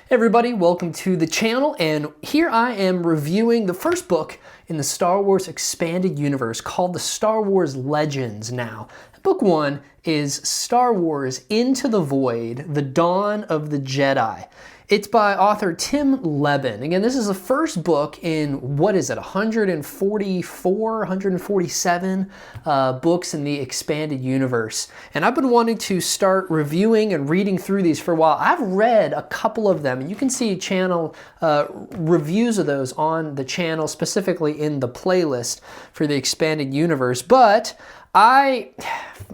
Hey everybody, welcome to the channel, and here I am reviewing the first book in the Star Wars Expanded Universe called the Star Wars Legends now. Book 1 is Star Wars Into the Void, The Dawn of the Jedi. It's by author Tim Leben. Again, this is the first book in, 144, 147 books in the Expanded Universe. And I've been wanting to start reviewing and reading through these for a while. I've read a couple of them, and you can see channel reviews of those on the channel, specifically in the playlist for the Expanded Universe. But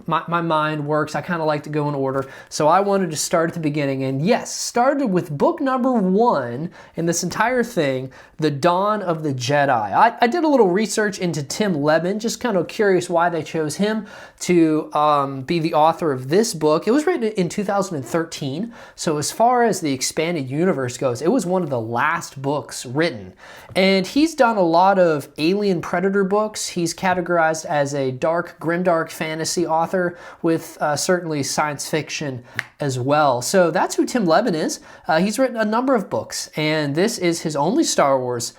my mind works. I kind of like to go in order. So I wanted to start at the beginning. And yes, started with book number 1 in this entire thing, The Dawn of the Jedi. I did a little research into Tim Leben, just kind of curious why they chose him to be the author of this book. It was written in 2013. So as far as the Expanded Universe goes, it was one of the last books written. And he's done a lot of Alien Predator books. He's categorized as a grimdark fantasy author with certainly science fiction as well. So that's who Tim Leben is. He's written a number of books, and this is his only Star Wars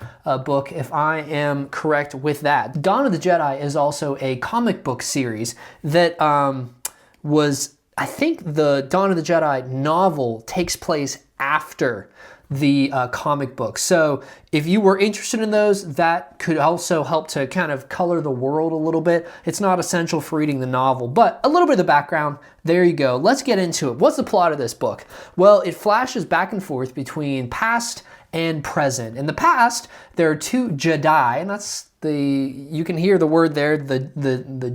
book, if I am correct with that. Dawn of the Jedi is also a comic book series that was, I think the Dawn of the Jedi novel takes place after the comic book. So if you were interested in those, that could also help to kind of color the world a little bit. It's not essential for reading the novel, but a little bit of the background, there you go. Let's get into it. What's the plot of this book? Well, it flashes back and forth between past and present. In the past, there are 2 Jedi, and that's you can hear the word there, the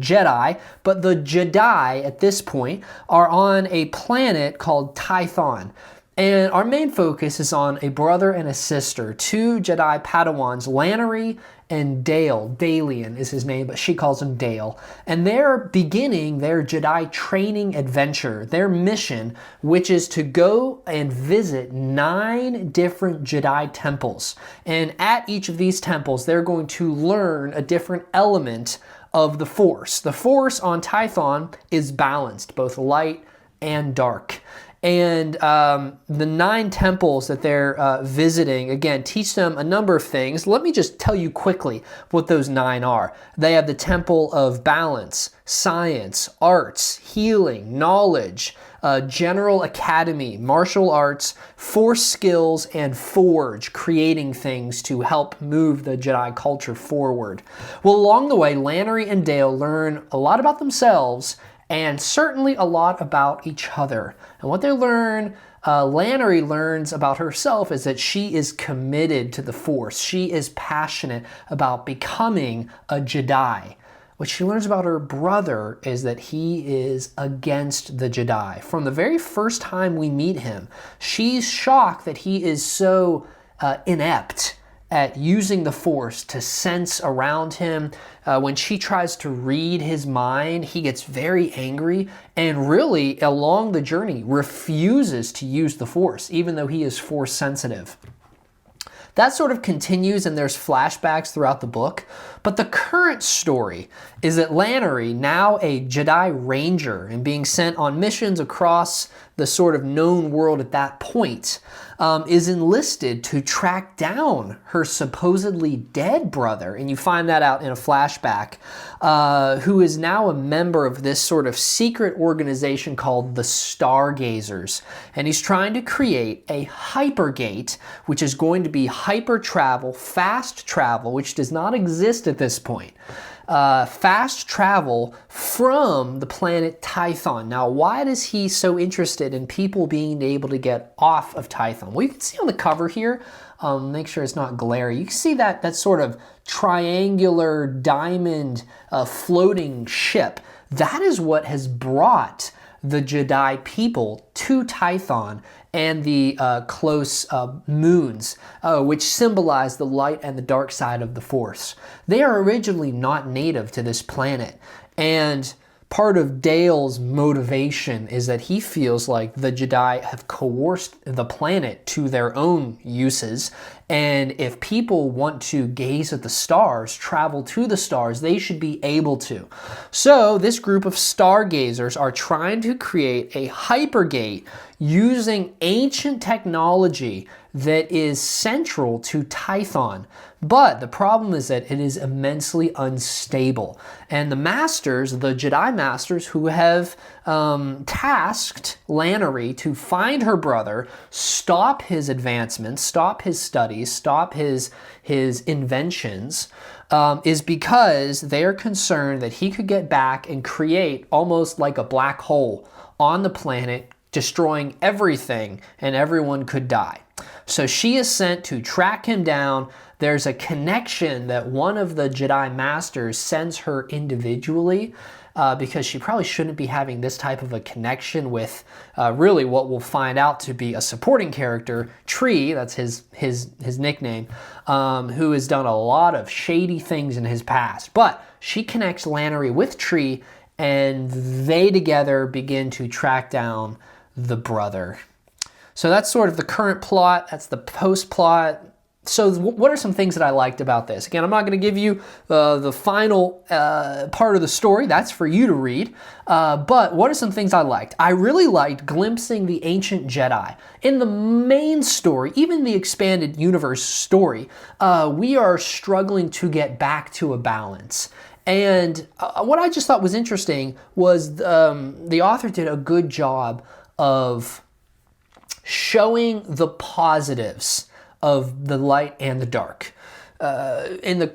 Jedi, but the Jedi at this point are on a planet called Tython. And our main focus is on a brother and a sister, 2 Jedi Padawans, Lannery and Dale. Dalian is his name, but she calls him Dale. And they're beginning their Jedi training adventure, their mission, which is to go and visit 9 different Jedi temples. And at each of these temples, they're going to learn a different element of the Force. The Force on Tython is balanced, both light and dark. And the 9 temples that they're visiting, again, teach them a number of things. Let me just tell you quickly what those 9 are. They have the Temple of Balance, Science, Arts, Healing, Knowledge, General Academy, Martial Arts, Force Skills, and Forge, creating things to help move the Jedi culture forward. Well, along the way, Lannery and Dale learn a lot about themselves and certainly a lot about each other. And what they learn, Lannery learns about herself, is that she is committed to the Force. She is passionate about becoming a Jedi. What she learns about her brother is that he is against the Jedi. From the very first time we meet him, she's shocked that he is so inept at using the Force to sense around him. When she tries to read his mind, he gets very angry and really, along the journey, refuses to use the Force, even though he is Force sensitive. That sort of continues, and there's flashbacks throughout the book. But the current story is that Lannery, now a Jedi Ranger and being sent on missions across the sort of known world at that point, is enlisted to track down her supposedly dead brother. And you find that out in a flashback, who is now a member of this sort of secret organization called the Stargazers. And he's trying to create a Hypergate, which is going to be hyper travel, fast travel, which does not exist at this point. Fast travel from the planet Tython. Now, why is he so interested in people being able to get off of Tython? Well, you can see on the cover here, make sure it's not glary. You can see that sort of triangular diamond floating ship. That is what has brought the Jedi people to Tython and the close moons, which symbolize the light and the dark side of the Force. They are originally not native to this planet, and part of Dale's motivation is that he feels like the Jedi have coerced the planet to their own uses, and if people want to gaze at the stars, travel to the stars, they should be able to. So this group of stargazers are trying to create a hypergate using ancient technology that is central to Tython. But the problem is that it is immensely unstable. And the masters, the Jedi masters who have tasked Lannery to find her brother, stop his advancements, stop his studies, stop his inventions, is because they're concerned that he could get back and create almost like a black hole on the planet, destroying everything, and everyone could die. So she is sent to track him down. There's a connection that one of the Jedi Masters sends her individually because she probably shouldn't be having this type of a connection with really what we'll find out to be a supporting character, Tree, that's his nickname, who has done a lot of shady things in his past. But she connects Lannery with Tree, and they together begin to track down the brother. So that's sort of the current plot. That's the post-plot. So what are some things that I liked about this? Again, I'm not going to give you the final part of the story. That's for you to read. But what are some things I liked? I really liked glimpsing the ancient Jedi. In the main story, even the expanded universe story, we are struggling to get back to a balance. And what I just thought was interesting was the author did a good job of showing the positives of the light and the dark. In the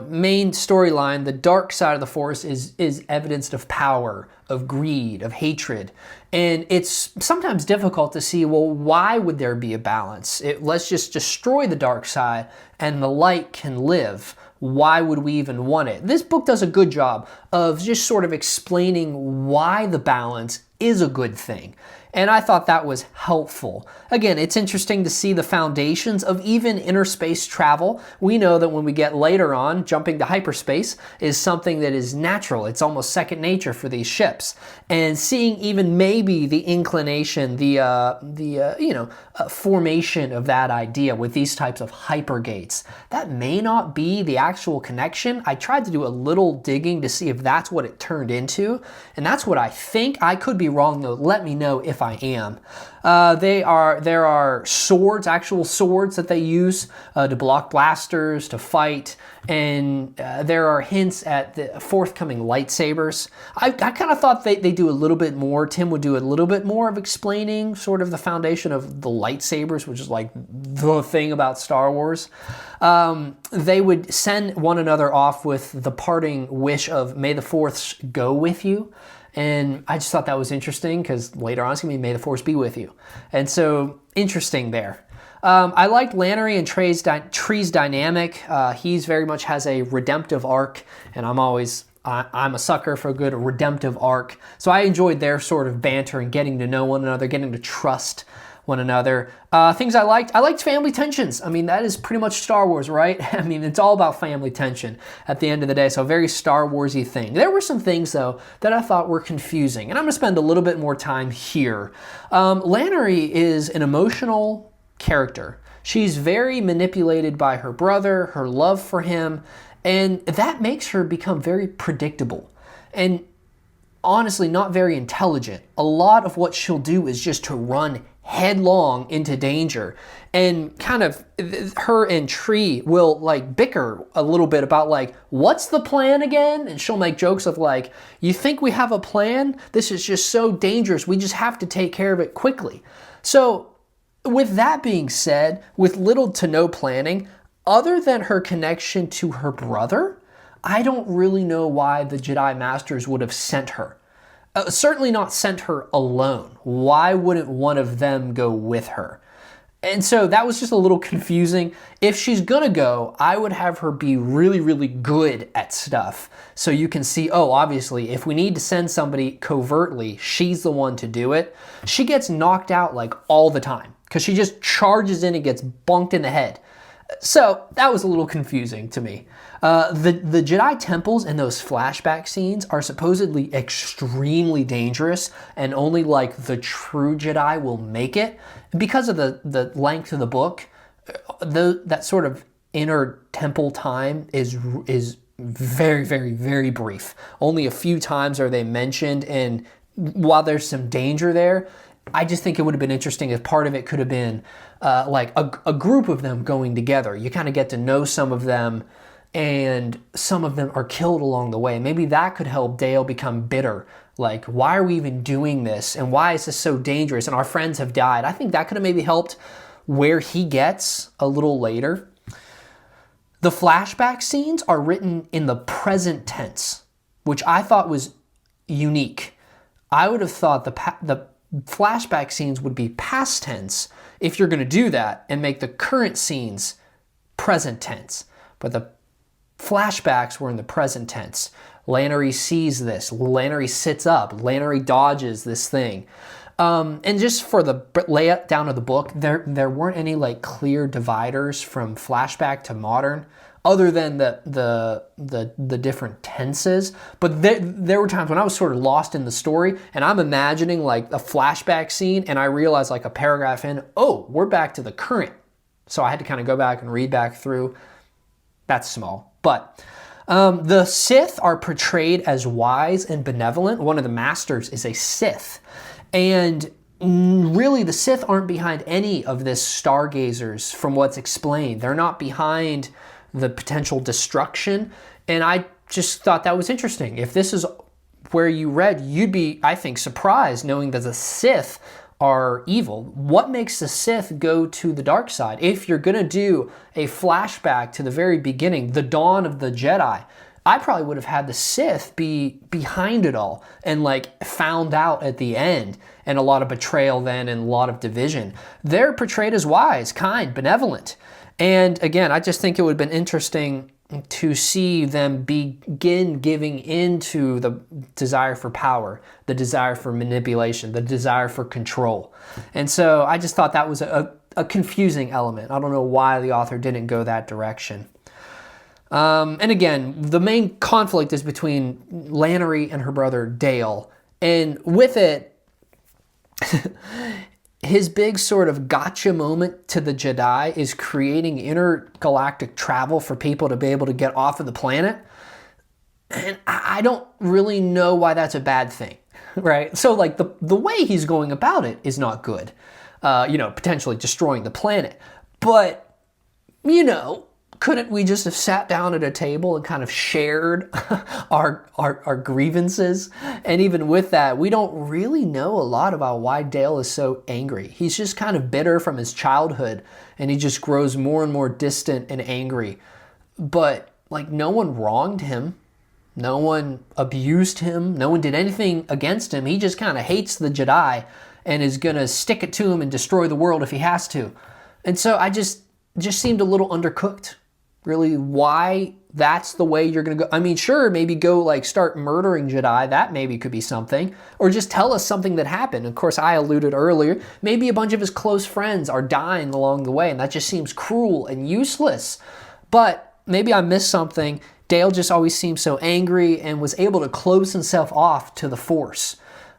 main storyline, the dark side of the Force is evidenced of power, of greed, of hatred. And it's sometimes difficult to see, well, why would there be a balance? Let's just destroy the dark side and the light can live. Why would we even want it? This book does a good job of just sort of explaining why the balance is a good thing. And I thought that was helpful. Again, it's interesting to see the foundations of even inner space travel. We know that when we get later on, jumping to hyperspace is something that is natural. It's almost second nature for these ships. And seeing even maybe the inclination, the formation of that idea with these types of hypergates, that may not be the actual connection. I tried to do a little digging to see if that's what it turned into. And that's what I think. I could be wrong though. Let me know if I am. There are swords, actual swords that they use to block blasters, to fight, and there are hints at the forthcoming lightsabers. I kind of thought they do a little bit more. Tim would do a little bit more of explaining sort of the foundation of the lightsabers, which is like the thing about Star Wars. They would send one another off with the parting wish of "May the Force go with you." And I just thought that was interesting because later on it's going to be "May the Force be with you." And so, interesting there. I liked Lannery and Tree's dynamic. He's very much has a redemptive arc, and I'm a sucker for a good redemptive arc. So I enjoyed their sort of banter and getting to know one another, getting to trust one another. Things I liked family tensions. I mean, that is pretty much Star Wars, right? I mean, it's all about family tension at the end of the day, so a very Star Wars-y thing. There were some things, though, that I thought were confusing, and I'm going to spend a little bit more time here. Lannery is an emotional character. She's very manipulated by her brother, her love for him, and that makes her become very predictable. And honestly, not very intelligent. A lot of what she'll do is just to run headlong into danger, and kind of her and Tree will like bicker a little bit about like, what's the plan again? And she'll make jokes of like, you think we have a plan? This is just so dangerous. We just have to take care of it quickly. So with that being said, with little to no planning, other than her connection to her brother, I don't really know why the Jedi Masters would have sent her. Certainly not sent her alone. Why wouldn't one of them go with her? And so that was just a little confusing. If she's gonna go, I would have her be really, really good at stuff. So you can see, oh, obviously, if we need to send somebody covertly, she's the one to do it. She gets knocked out like all the time because she just charges in and gets bonked in the head. So that was a little confusing to me. The Jedi temples in those flashback scenes are supposedly extremely dangerous, and only like the true Jedi will make it. Because of the length of the book, that sort of inner temple time is very, very, very brief. Only a few times are they mentioned, and while there's some danger there, I just think it would have been interesting if part of it could have been like a group of them going together. You kind of get to know some of them, and some of them are killed along the way. Maybe that could help Dale become bitter. Like, why are we even doing this? And why is this so dangerous? And our friends have died. I think that could have maybe helped where he gets a little later. The flashback scenes are written in the present tense, which I thought was unique. I would have thought the flashback scenes would be past tense if you're going to do that and make the current scenes present tense. But the flashbacks were in the present tense. Lannery sees this. Lannery sits up. Lannery dodges this thing. And just for the layout down of the book, there weren't any like clear dividers from flashback to modern, other than the different tenses. But there were times when I was sort of lost in the story, and I'm imagining like a flashback scene, and I realized like a paragraph in, oh, we're back to the current. So I had to kind of go back and read back through. That's small. But the Sith are portrayed as wise and benevolent. One of the masters is a Sith. And really, the Sith aren't behind any of this stargazers from what's explained. They're not behind the potential destruction. And I just thought that was interesting. If this is where you read, you'd be, I think, surprised knowing that the Sith are evil. What makes the Sith go to the dark side? If you're going to do a flashback to the very beginning, the dawn of the Jedi, I probably would have had the Sith be behind it all and like found out at the end, and a lot of betrayal then and a lot of division. They're portrayed as wise, kind, benevolent. And again, I just think it would have been interesting to see them begin giving into the desire for power, the desire for manipulation, the desire for control. And so I just thought that was a confusing element. I don't know why the author didn't go that direction. And again, the main conflict is between Lannery and her brother Dale. And with it, his big sort of gotcha moment to the Jedi is creating intergalactic travel for people to be able to get off of the planet. And I don't really know why that's a bad thing, right? So like the way he's going about it is not good, potentially destroying the planet. But, couldn't we just have sat down at a table and kind of shared our grievances? And even with that, we don't really know a lot about why Dale is so angry. He's just kind of bitter from his childhood, and he just grows more and more distant and angry. But like, no one wronged him. No one abused him. No one did anything against him. He just kind of hates the Jedi and is going to stick it to him and destroy the world if he has to. And so I just seemed a little undercooked. Really, why that's the way you're going to go. I mean, sure, maybe go like start murdering Jedi. That maybe could be something. Or just tell us something that happened. Of course, I alluded earlier, maybe a bunch of his close friends are dying along the way, and that just seems cruel and useless. But maybe I missed something. Dale just always seemed so angry and was able to close himself off to the Force.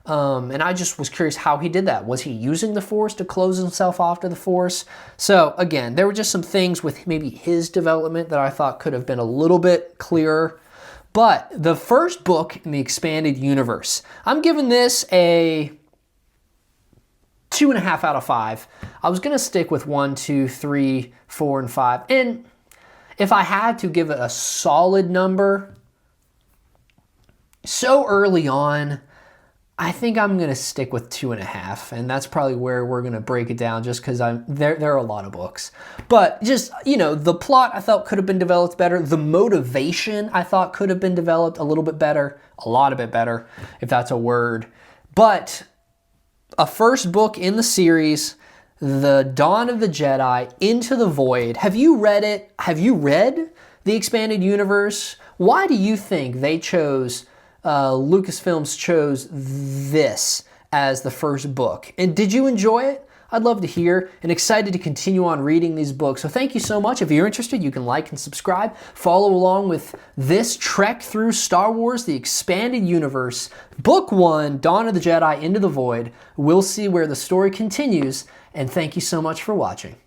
And I just was curious how he did that. Was he using the Force to close himself off to the Force? So again, there were just some things with maybe his development that I thought could have been a little bit clearer. But the first book in the expanded universe, I'm giving this a 2.5 out of 5. I was going to stick with 1, 2, 3, 4, and 5. And if I had to give it a solid number, so early on, I think I'm going to stick with 2.5, and that's probably where we're going to break it down just because there are a lot of books. But just, the plot I felt could have been developed better. The motivation I thought could have been developed a little bit better, a lot of bit better, if that's a word. But a first book in the series, The Dawn of the Jedi, Into the Void. Have you read it? Have you read the expanded universe? Why do you think they chose... Lucasfilms chose this as the first book? And did you enjoy it? I'd love to hear, and excited to continue on reading these books. So thank you so much. If you're interested, you can like and subscribe. Follow along with this trek through Star Wars, the expanded universe. Book 1, Dawn of the Jedi, Into the Void. We'll see where the story continues, and thank you so much for watching.